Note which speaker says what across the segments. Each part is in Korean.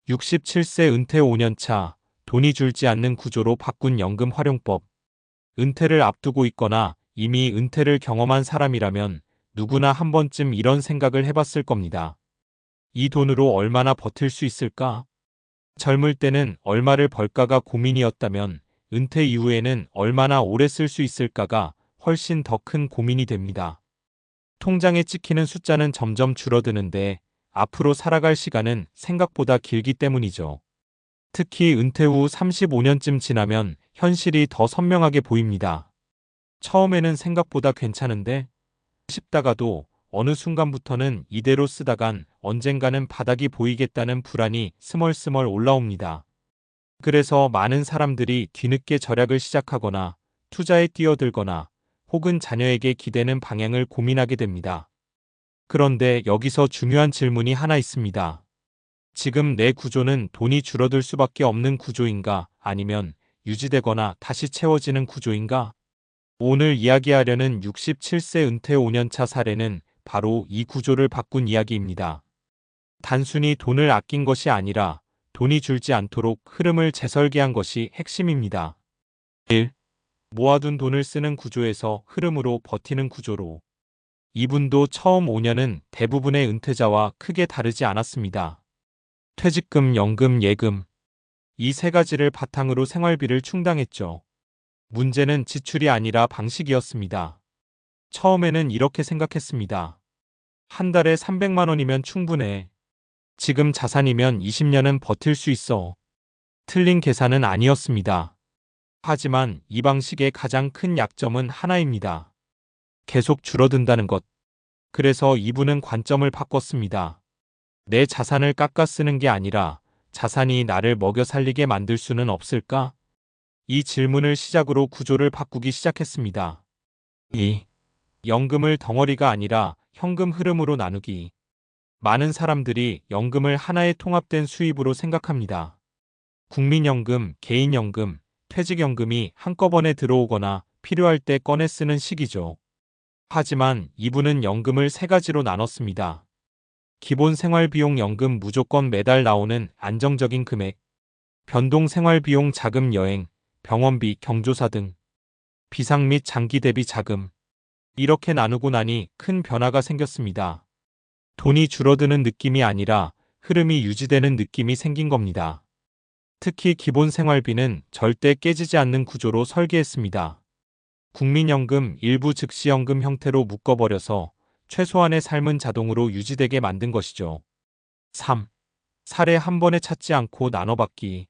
Speaker 1: 67세 은퇴 5년차, 돈이 줄지 않는 구조로 바꾼 연금 활용법. 은퇴를 앞두고 있거나 이미 은퇴를 경험한 사람이라면 누구나 한 번쯤 이런 생각을 해봤을 겁니다. 이 돈으로 얼마나 버틸 수 있을까? 젊을 때는 얼마를 벌까가 고민이었다면 은퇴 이후에는 얼마나 오래 쓸 수 있을까가 훨씬 더 큰 고민이 됩니다. 통장에 찍히는 숫자는 점점 줄어드는데 앞으로 살아갈 시간은 생각보다 길기 때문이죠. 특히 은퇴 후 35년쯤 지나면 현실이 더 선명하게 보입니다. 처음에는 생각보다 괜찮은데 싶다가도 어느 순간부터는 이대로 쓰다간 언젠가는 바닥이 보이겠다는 불안이 스멀스멀 올라옵니다. 그래서 많은 사람들이 뒤늦게 절약을 시작하거나 투자에 뛰어들거나 혹은 자녀에게 기대는 방향을 고민하게 됩니다. 그런데 여기서 중요한 질문이 하나 있습니다. 지금 내 구조는 돈이 줄어들 수밖에 없는 구조인가, 아니면 유지되거나 다시 채워지는 구조인가? 오늘 이야기하려는 67세 은퇴 5년차 사례는 바로 이 구조를 바꾼 이야기입니다. 단순히 돈을 아낀 것이 아니라 돈이 줄지 않도록 흐름을 재설계한 것이 핵심입니다. 1. 모아둔 돈을 쓰는 구조에서 흐름으로 버티는 구조로. 이분도 처음 5년은 대부분의 은퇴자와 크게 다르지 않았습니다. 퇴직금, 연금, 예금. 이 세 가지를 바탕으로 생활비를 충당했죠. 문제는 지출이 아니라 방식이었습니다. 처음에는 이렇게 생각했습니다. 한 달에 300만 원이면 충분해. 지금 자산이면 20년은 버틸 수 있어. 틀린 계산은 아니었습니다. 하지만 이 방식의 가장 큰 약점은 하나입니다. 계속 줄어든다는 것. 그래서 이분은 관점을 바꿨습니다. 내 자산을 깎아 쓰는 게 아니라 자산이 나를 먹여 살리게 만들 수는 없을까? 이 질문을 시작으로 구조를 바꾸기 시작했습니다. 2. 연금을 덩어리가 아니라 현금 흐름으로 나누기. 많은 사람들이 연금을 하나의 통합된 수입으로 생각합니다. 국민연금, 개인연금, 퇴직연금이 한꺼번에 들어오거나 필요할 때 꺼내 쓰는 식이죠. 하지만 이분은 연금을 세 가지로 나눴습니다. 기본 생활비용 연금, 무조건 매달 나오는 안정적인 금액, 변동 생활비용 자금, 여행, 병원비, 경조사 등, 비상 및 장기 대비 자금. 이렇게 나누고 나니 큰 변화가 생겼습니다. 돈이 줄어드는 느낌이 아니라 흐름이 유지되는 느낌이 생긴 겁니다. 특히 기본 생활비는 절대 깨지지 않는 구조로 설계했습니다. 국민연금 일부 즉시연금 형태로 묶어버려서 최소한의 삶은 자동으로 유지되게 만든 것이죠. 3. 사례 한 번에 찾지 않고 나눠받기.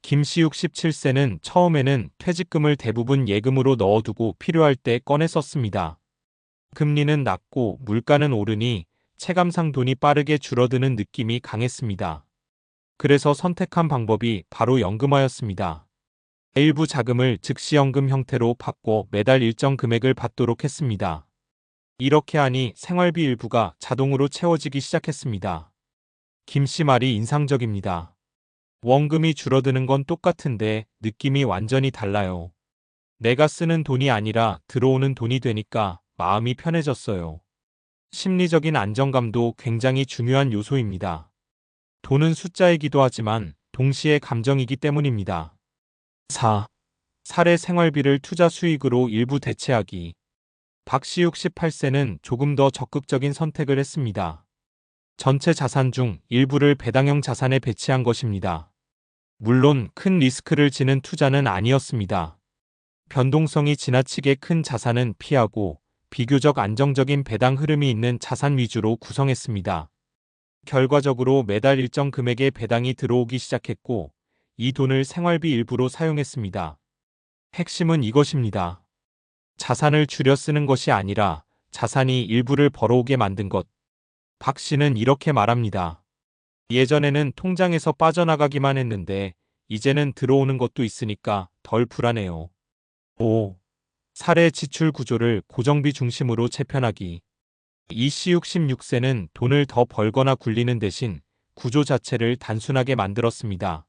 Speaker 1: 김씨 67세는 처음에는 퇴직금을 대부분 예금으로 넣어두고 필요할 때 꺼내 썼습니다. 금리는 낮고 물가는 오르니 체감상 돈이 빠르게 줄어드는 느낌이 강했습니다. 그래서 선택한 방법이 바로 연금화였습니다. 일부 자금을 즉시연금 형태로 바꿔 매달 일정 금액을 받도록 했습니다. 이렇게 하니 생활비 일부가 자동으로 채워지기 시작했습니다. 김씨 말이 인상적입니다. 원금이 줄어드는 건 똑같은데 느낌이 완전히 달라요. 내가 쓰는 돈이 아니라 들어오는 돈이 되니까 마음이 편해졌어요. 심리적인 안정감도 굉장히 중요한 요소입니다. 돈은 숫자이기도 하지만 동시에 감정이기 때문입니다. 4. 사례 생활비를 투자 수익으로 일부 대체하기. 박씨 68세는 조금 더 적극적인 선택을 했습니다. 전체 자산 중 일부를 배당형 자산에 배치한 것입니다. 물론 큰 리스크를 지는 투자는 아니었습니다. 변동성이 지나치게 큰 자산은 피하고 비교적 안정적인 배당 흐름이 있는 자산 위주로 구성했습니다. 결과적으로 매달 일정 금액의 배당이 들어오기 시작했고 이 돈을 생활비 일부로 사용했습니다. 핵심은 이것입니다. 자산을 줄여 쓰는 것이 아니라 자산이 일부를 벌어오게 만든 것. 박 씨는 이렇게 말합니다. 예전에는 통장에서 빠져나가기만 했는데 이제는 들어오는 것도 있으니까 덜 불안해요. 5. 사례 지출 구조를 고정비 중심으로 재편하기. 이씨 66세는 돈을 더 벌거나 굴리는 대신 구조 자체를 단순하게 만들었습니다.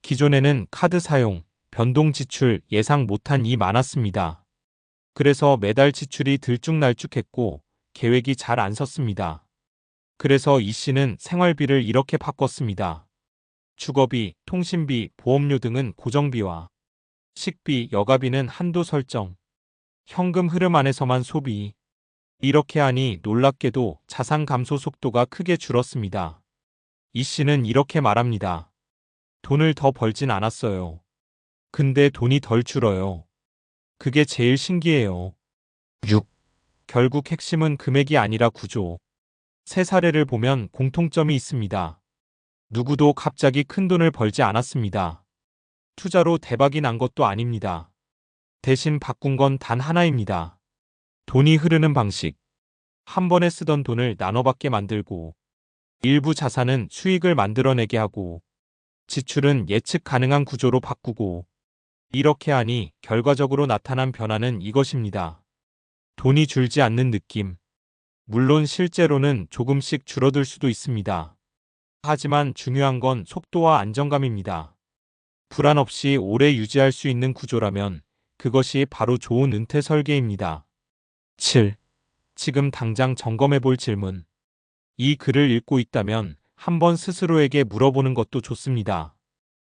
Speaker 1: 기존에는 카드 사용, 변동 지출, 예상 못한 이 많았습니다. 그래서 매달 지출이 들쭉날쭉했고 계획이 잘 안 섰습니다. 그래서 이씨는 생활비를 이렇게 바꿨습니다. 주거비, 통신비, 보험료 등은 고정비와 식비, 여가비는 한도 설정, 현금 흐름 안에서만 소비. 이렇게 하니 놀랍게도 자산 감소 속도가 크게 줄었습니다. 이 씨는 이렇게 말합니다. 돈을 더 벌진 않았어요. 근데 돈이 덜 줄어요. 그게 제일 신기해요. 6. 결국 핵심은 금액이 아니라 구조. 세 사례를 보면 공통점이 있습니다. 누구도 갑자기 큰 돈을 벌지 않았습니다. 투자로 대박이 난 것도 아닙니다. 대신 바꾼 건 단 하나입니다. 돈이 흐르는 방식. 한 번에 쓰던 돈을 나눠받게 만들고, 일부 자산은 수익을 만들어내게 하고, 지출은 예측 가능한 구조로 바꾸고, 이렇게 하니 결과적으로 나타난 변화는 이것입니다. 돈이 줄지 않는 느낌. 물론 실제로는 조금씩 줄어들 수도 있습니다. 하지만 중요한 건 속도와 안정감입니다. 불안 없이 오래 유지할 수 있는 구조라면 그것이 바로 좋은 은퇴 설계입니다. 7. 지금 당장 점검해 볼 질문. 이 글을 읽고 있다면 한번 스스로에게 물어보는 것도 좋습니다.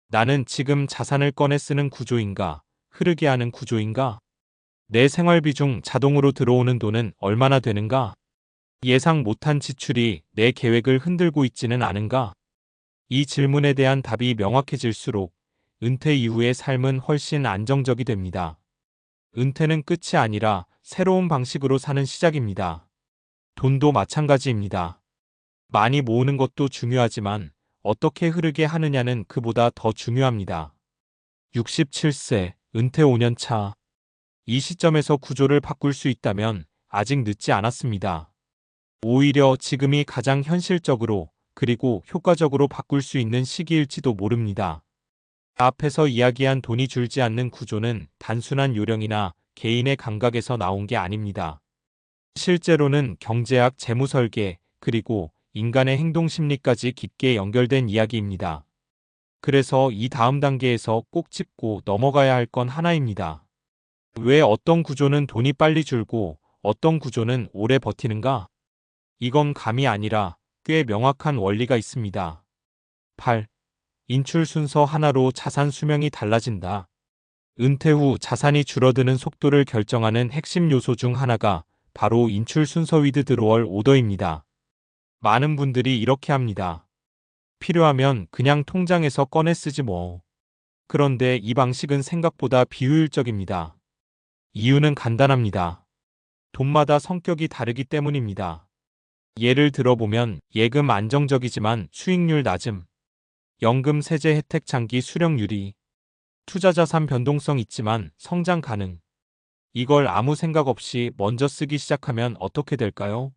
Speaker 1: 나는 지금 자산을 꺼내 쓰는 구조인가, 흐르게 하는 구조인가? 내 생활비 중 자동으로 들어오는 돈은 얼마나 되는가? 예상 못한 지출이 내 계획을 흔들고 있지는 않은가? 이 질문에 대한 답이 명확해질수록 은퇴 이후의 삶은 훨씬 안정적이 됩니다. 은퇴는 끝이 아니라 새로운 방식으로 사는 시작입니다. 돈도 마찬가지입니다. 많이 모으는 것도 중요하지만 어떻게 흐르게 하느냐는 그보다 더 중요합니다. 67세, 은퇴 5년 차. 이 시점에서 구조를 바꿀 수 있다면 아직 늦지 않았습니다. 오히려 지금이 가장 현실적으로 그리고 효과적으로 바꿀 수 있는 시기일지도 모릅니다. 앞에서 이야기한 돈이 줄지 않는 구조는 단순한 요령이나 개인의 감각에서 나온 게 아닙니다. 실제로는 경제학, 재무설계, 그리고 인간의 행동 심리까지 깊게 연결된 이야기입니다. 그래서 이 다음 단계에서 꼭 짚고 넘어가야 할 건 하나입니다. 왜 어떤 구조는 돈이 빨리 줄고 어떤 구조는 오래 버티는가? 이건 감이 아니라 꽤 명확한 원리가 있습니다. 8. 인출 순서 하나로 자산 수명이 달라진다. 은퇴 후 자산이 줄어드는 속도를 결정하는 핵심 요소 중 하나가 바로 인출 순서 위드 드로월 오더입니다. 많은 분들이 이렇게 합니다. 필요하면 그냥 통장에서 꺼내 쓰지 뭐. 그런데 이 방식은 생각보다 비효율적입니다. 이유는 간단합니다. 돈마다 성격이 다르기 때문입니다. 예를 들어보면 예금 안정적이지만 수익률 낮음, 연금 세제 혜택 장기 수령 유리, 투자자산 변동성 있지만 성장 가능. 이걸 아무 생각 없이 먼저 쓰기 시작하면 어떻게 될까요?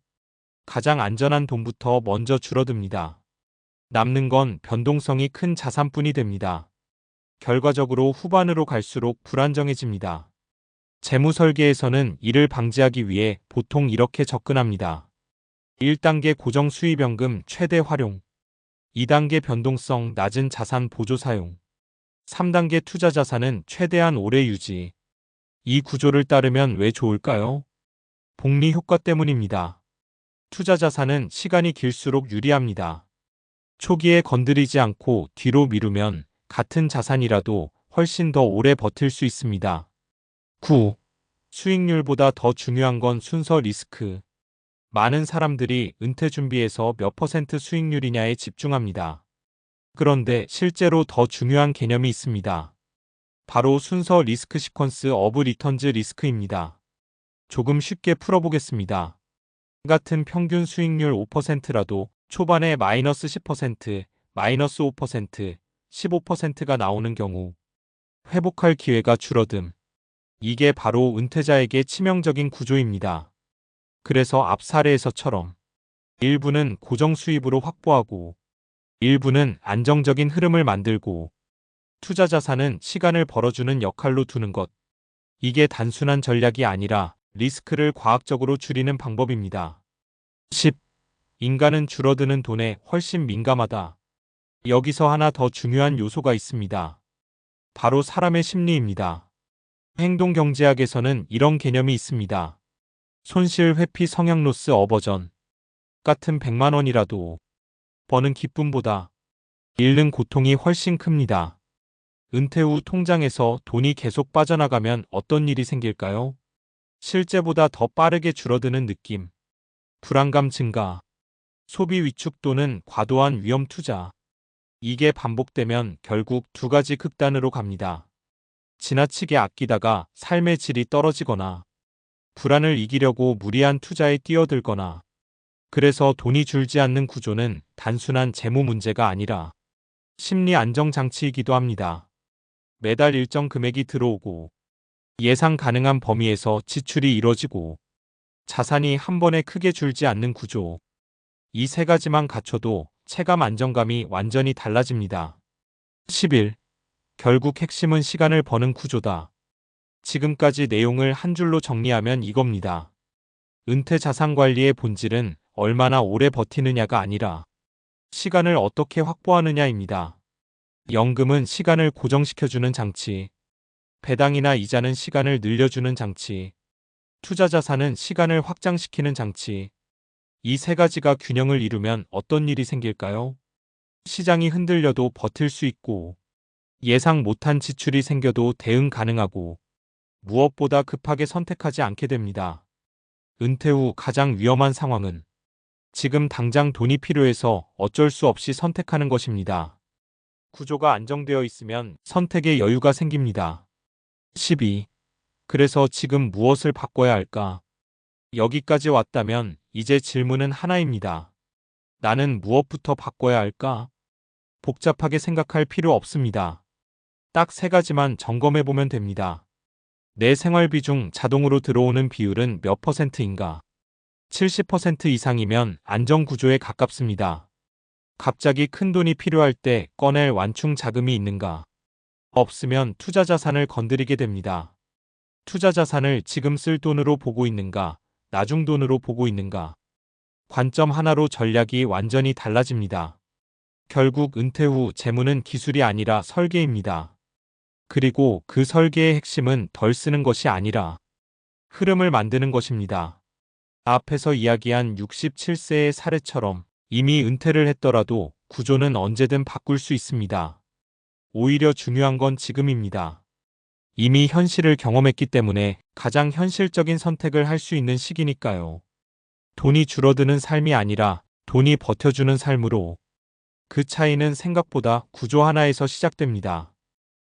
Speaker 1: 가장 안전한 돈부터 먼저 줄어듭니다. 남는 건 변동성이 큰 자산뿐이 됩니다. 결과적으로 후반으로 갈수록 불안정해집니다. 재무 설계에서는 이를 방지하기 위해 보통 이렇게 접근합니다. 1단계 고정 수입연금 최대 활용, 2단계 변동성 낮은 자산 보조 사용, 3단계 투자 자산은 최대한 오래 유지. 이 구조를 따르면 왜 좋을까요? 복리 효과 때문입니다. 투자 자산은 시간이 길수록 유리합니다. 초기에 건드리지 않고 뒤로 미루면 같은 자산이라도 훨씬 더 오래 버틸 수 있습니다. 9. 수익률보다 더 중요한 건 순서 리스크. 많은 사람들이 은퇴 준비에서 몇 퍼센트 수익률이냐에 집중합니다. 그런데 실제로 더 중요한 개념이 있습니다. 바로 순서 리스크 시퀀스 오브 리턴즈 리스크입니다. 조금 쉽게 풀어보겠습니다. 같은 평균 수익률 5%라도 초반에 마이너스 10%, 마이너스 5%, 15%가 나오는 경우 회복할 기회가 줄어듦. 이게 바로 은퇴자에게 치명적인 구조입니다. 그래서 앞 사례에서처럼 일부는 고정 수입으로 확보하고 일부는 안정적인 흐름을 만들고 투자 자산은 시간을 벌어주는 역할로 두는 것. 이게 단순한 전략이 아니라 리스크를 과학적으로 줄이는 방법입니다. 10. 인간은 줄어드는 돈에 훨씬 민감하다. 여기서 하나 더 중요한 요소가 있습니다. 바로 사람의 심리입니다. 행동경제학에서는 이런 개념이 있습니다. 손실 회피 성향 로스 어버전. 같은 100만 원이라도 버는 기쁨보다 잃는 고통이 훨씬 큽니다. 은퇴 후 통장에서 돈이 계속 빠져나가면 어떤 일이 생길까요? 실제보다 더 빠르게 줄어드는 느낌, 불안감 증가, 소비 위축 또는 과도한 위험 투자. 이게 반복되면 결국 두 가지 극단으로 갑니다. 지나치게 아끼다가 삶의 질이 떨어지거나 불안을 이기려고 무리한 투자에 뛰어들거나. 그래서 돈이 줄지 않는 구조는 단순한 재무 문제가 아니라 심리 안정 장치이기도 합니다. 매달 일정 금액이 들어오고 예상 가능한 범위에서 지출이 이뤄지고 자산이 한 번에 크게 줄지 않는 구조. 이 세 가지만 갖춰도 체감 안정감이 완전히 달라집니다. 11. 결국 핵심은 시간을 버는 구조다. 지금까지 내용을 한 줄로 정리하면 이겁니다. 은퇴 자산 관리의 본질은 얼마나 오래 버티느냐가 아니라 시간을 어떻게 확보하느냐입니다. 연금은 시간을 고정시켜주는 장치, 배당이나 이자는 시간을 늘려주는 장치, 투자 자산은 시간을 확장시키는 장치. 이 세 가지가 균형을 이루면 어떤 일이 생길까요? 시장이 흔들려도 버틸 수 있고, 예상 못한 지출이 생겨도 대응 가능하고, 무엇보다 급하게 선택하지 않게 됩니다. 은퇴 후 가장 위험한 상황은 지금 당장 돈이 필요해서 어쩔 수 없이 선택하는 것입니다. 구조가 안정되어 있으면 선택의 여유가 생깁니다. 12. 그래서 지금 무엇을 바꿔야 할까? 여기까지 왔다면 이제 질문은 하나입니다. 나는 무엇부터 바꿔야 할까? 복잡하게 생각할 필요 없습니다. 딱 세 가지만 점검해 보면 됩니다. 내 생활비 중 자동으로 들어오는 비율은 몇 %인가? 70% 이상이면 안정구조에 가깝습니다. 갑자기 큰 돈이 필요할 때 꺼낼 완충 자금이 있는가? 없으면 투자 자산을 건드리게 됩니다. 투자 자산을 지금 쓸 돈으로 보고 있는가? 나중 돈으로 보고 있는가? 관점 하나로 전략이 완전히 달라집니다. 결국 은퇴 후 재무는 기술이 아니라 설계입니다. 그리고 그 설계의 핵심은 덜 쓰는 것이 아니라 흐름을 만드는 것입니다. 앞에서 이야기한 67세의 사례처럼 이미 은퇴를 했더라도 구조는 언제든 바꿀 수 있습니다. 오히려 중요한 건 지금입니다. 이미 현실을 경험했기 때문에 가장 현실적인 선택을 할 수 있는 시기니까요. 돈이 줄어드는 삶이 아니라 돈이 버텨주는 삶으로. 그 차이는 생각보다 구조 하나에서 시작됩니다.